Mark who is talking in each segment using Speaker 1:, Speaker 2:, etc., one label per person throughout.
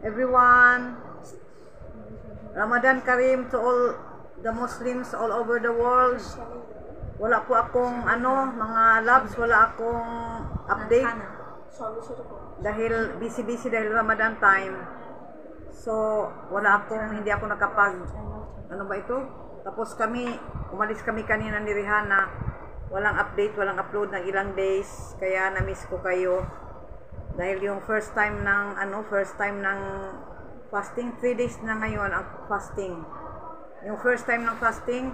Speaker 1: everyone. Ramadan Kareem to all the Muslims all over the world. Wala po akong mga loves, wala akong update dahil busy dahil Ramadan time. So hindi ako nakapag tapos umalis kami kanina ni Rihanna. Walang update, walang upload ng ilang days, kaya na-miss ko kayo. Dahil yung first time ng fasting, 3 days na ngayon ang fasting. Yung first time ng fasting,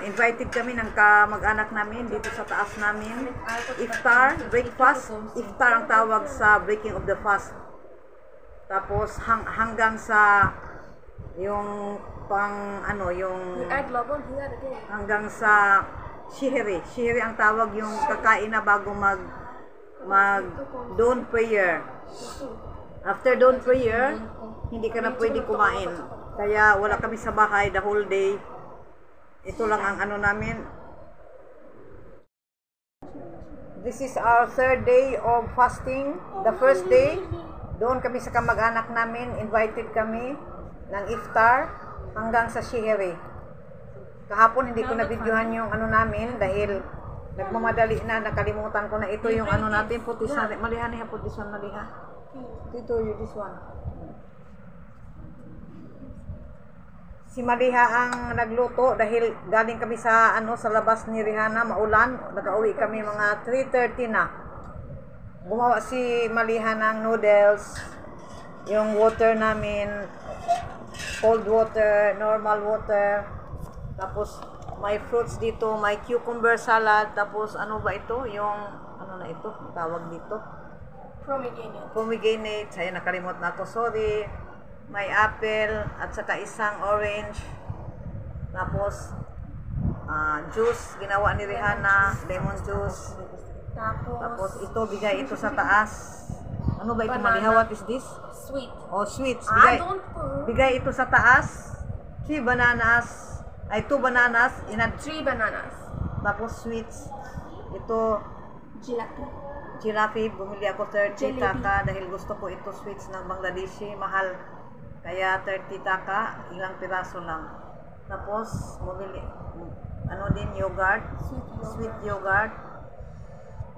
Speaker 1: invited kami ng kamag-anak namin dito sa taas namin. Iftar, breakfast. Iftar ang tawag sa breaking of the fast. Tapos hanggang sa yung hanggang sa shihri. Shihri ang tawag, yung kakain na bago mag dawn prayer. After dawn prayer, hindi ka na pwede kumain. Kaya wala kami sa bahay the whole day. Ito lang ang namin. This is our 3rd day of fasting. The first day, doon kami sa kamag-anak namin, invited kami ng iftar hanggang sa shihri. Kahapon hindi ko na-videohan yung namin dahil nagmamadali na, nakalimutan ko na ito yung natin, putisan, maliha niya, putisan, maliha. Ito yung this one. Si Maliha ang nagluto dahil galing kami sa sa labas ni Rihanna, maulan. Nag-uwi kami mga 3:30 na. Gumawa si Maliha ng noodles. Yung water namin, cold water, normal water. Tapos may fruits dito, may cucumber salad. Tapos ba ito? Yung na ito, tawag dito. Pomegranate. Ay, nakalimot na ako, sorry. May apple at saka isang orange. Tapos juice ginawa ni Rihanna, lemon juice. Tapos ito, bigay ito sa taas. Ano ba ito, Maliha? What is this?
Speaker 2: Sweet.
Speaker 1: Oh, sweets. Bigay ito sa taas. 2 bananas. Tapos sweets. Ito Jirafi, bumili ako 30 taka dahil gusto ko ito, sweets ng Bangladeshi, mahal. Kaya 30 taka, ilang piraso lang. Tapos bumili din yogurt, sweet yogurt.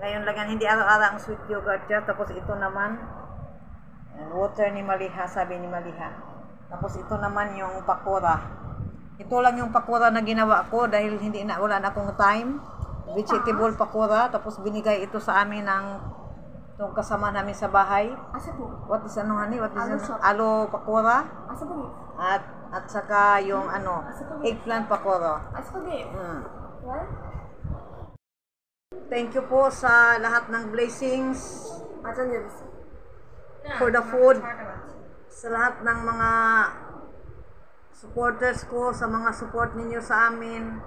Speaker 1: Ngayon lang yan, hindi araw-araw ang sweet yogurt dyan. Tapos ito naman water ni Maliha, sabi ni Maliha. Tapos ito naman yung pakora. Ito lang yung pakora na ginawa ko dahil wala na akong time. Vegetable pakora. Tapos binigay ito sa amin ng itong kasama namin sa bahay. What is honey? What is alo pakora? At saka yung eggplant pakora. Thank you po sa lahat ng blessings for the food, sa lahat ng mga supporters ko, sa mga support ninyo sa amin.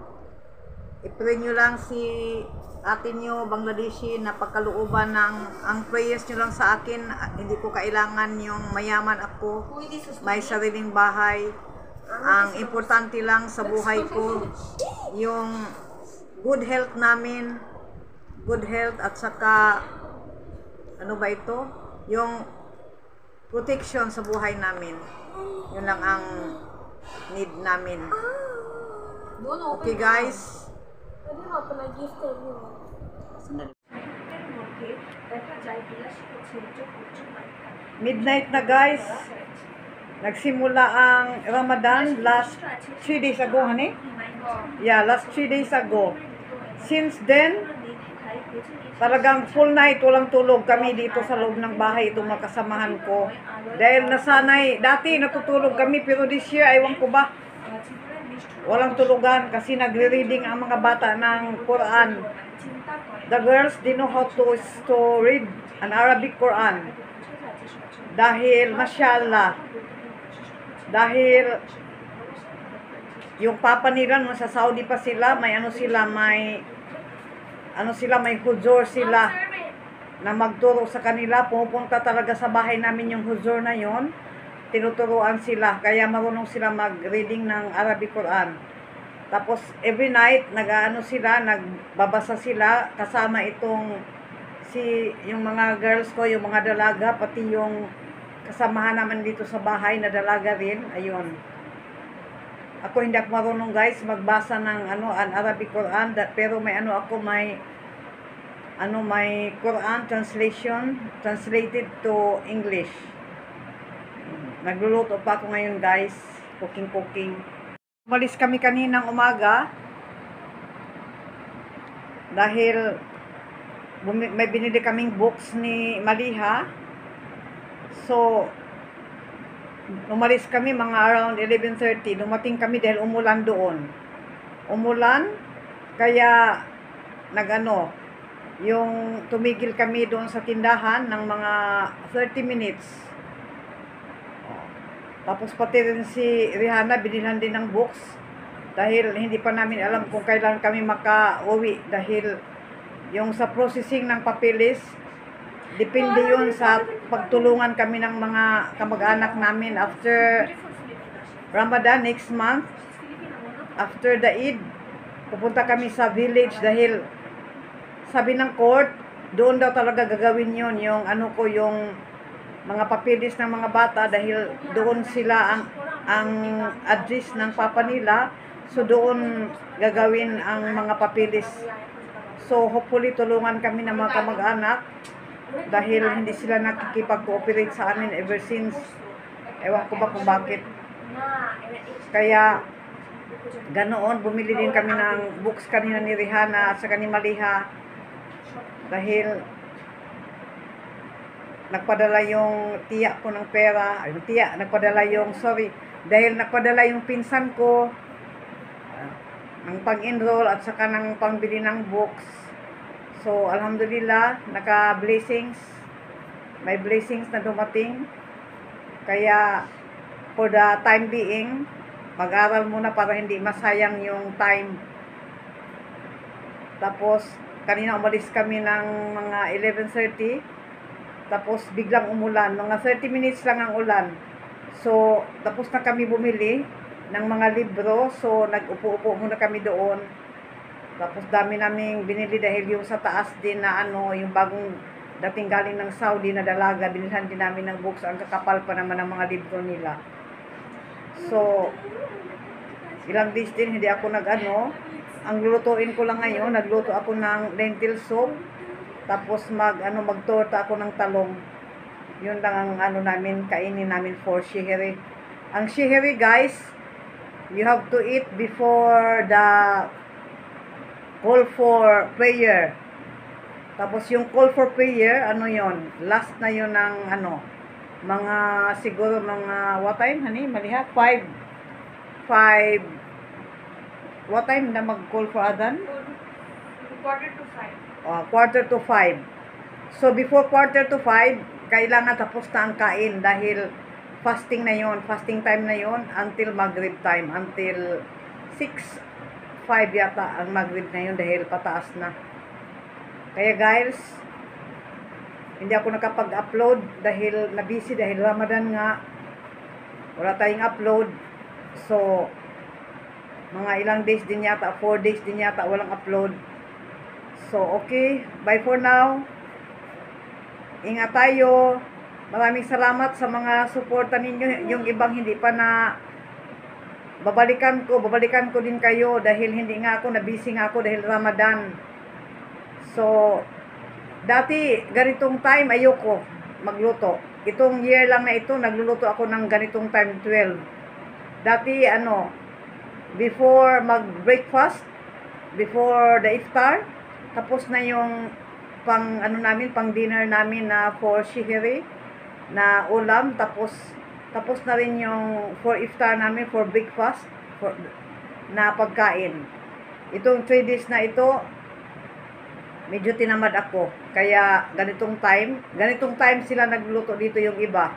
Speaker 1: I-pray nyo lang si ate nyo, Bangladeshi, na pagkalooban ang prayers nyo lang sa akin. Hindi ko kailangan yung mayaman ako, may sariling bahay. Ang importante lang sa buhay ko, yung good health namin, good health at saka yung protection sa buhay namin. Yun lang ang need namin. Okay guys. Midnight na guys. Nagsimula ang Ramadan last 3 days ago, honey? Yeah, last 3 days ago. Since then, talagang full night, walang tulog kami dito sa loob ng bahay, itong mga kasamahan ko. Dahil nasanay, dati natutulog kami, pero this year, aywan ko ba, walang tulugan kasi nagre-reading ang mga bata ng Quran. The girls, they know how to read an Arabic Quran. Dahil, mashallah, dahil yung papa nila, nasa Saudi pa sila, may may huzur sila na magturo sa kanila. Pumupunta talaga sa bahay namin yung huzur na yon. Tinuturuan sila, kaya marunong sila mag-reading ng Arabic Quran. Tapos every night nagbabasa sila kasama yung mga girls ko, yung mga dalaga, pati yung kasamahan naman dito sa bahay na dalaga rin. Ayun. Ako hindi ako marunong guys magbasa ng an Arabic Quran, pero may ako may Quran translation translated to English. Nagluluto pa ako ngayon guys, cooking. Umalis kami kaninang umaga dahil may binili kaming books ni Maliha. So umalis kami mga around 11:30. Dumating kami dahil umulan doon. Umulan, kaya yung tumigil kami doon sa tindahan ng mga 30 minutes. Tapos pati rin si Rihanna binilhan din ng books dahil hindi pa namin alam kung kailan kami maka-uwi dahil yung sa processing ng papeles, depende yun sa pagtulungan kami ng mga kamag-anak namin after Ramadan next month. After the Eid, pupunta kami sa village dahil sabi ng court, doon daw talaga gagawin yun, yung yung mga papeles ng mga bata dahil doon sila ang address ng papa nila. So doon gagawin ang mga papeles. So hopefully tulungan kami ng mga kamag-anak dahil hindi sila nakikipag-cooperate sa amin ever since. Ewan ko ba kung bakit. Kaya ganoon, bumili din kami ng books kanina ni Rihanna at sa ni Maliha dahil nagpadala yung tiya ko ng pera. Dahil nagpadala yung pinsan ko ng pang-enroll at saka ng pangbili ng books. So, alhamdulillah, naka-blessings. May blessings na dumating. Kaya, for the time being, mag-aral muna para hindi masayang yung time. Tapos, kanina umalis kami ng mga 11:30. Tapos, biglang umulan. Mga 30 minutes lang ang ulan. So, tapos na kami bumili ng mga libro. So, nag-upo-upo muna kami doon. Tapos dami naming binili dahil yung sa taas din na yung bagong dating galing ng Saudi na dalaga, binilhan din namin ng books. Ang kakapal pa naman ng mga libro nila. So, ilang days din hindi ako ang lulutuin ko lang ngayon, nagluto ako ng lentil soup. Tapos magtorta ako ng talong. Yun lang ang namin, kainin namin for shihri. Ang shihri guys, you have to eat before the call for prayer. Tapos yung call for prayer, yon? Last na yun ng mga siguro mga what time, honey? Maliha? 5. What time na mag-call for adhan?
Speaker 2: 4:45.
Speaker 1: 4:45. So before 4:45, kailangan tapos na ang kain dahil fasting na yon, fasting time na yon until Maghrib time, until 6:05 yata ang Maghrib na yun dahil pataas na. Kaya guys, hindi ako nakapag-upload dahil na-busy dahil Ramadan nga. Wala tayong upload. So, mga ilang days din yata, 4 days din yata walang upload. So, okay. Bye for now. Ingat tayo. Maraming salamat sa mga suporta ninyo. Yung ibang hindi pa na babalikan ko din kayo dahil hindi nga ako, na-busy nga ako dahil Ramadan. So, dati ganitong time ayoko magluto. Itong year lang na ito, nagluluto ako ng ganitong time 12. Dati before mag-breakfast, before the iftar, tapos na yung pang pang dinner namin na for shihri na ulam, tapos na rin yung for iftar namin, for breakfast, na pagkain. Itong 3 days na ito, medyo tinamad ako. Kaya ganitong time sila nagluluto dito yung iba.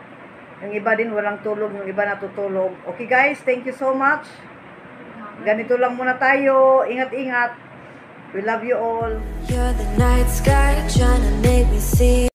Speaker 1: Yung iba din walang tulog, yung iba natutulog. Okay guys, thank you so much. Ganito lang muna tayo. Ingat-ingat. We love you all.
Speaker 3: You're the night sky trying to make me see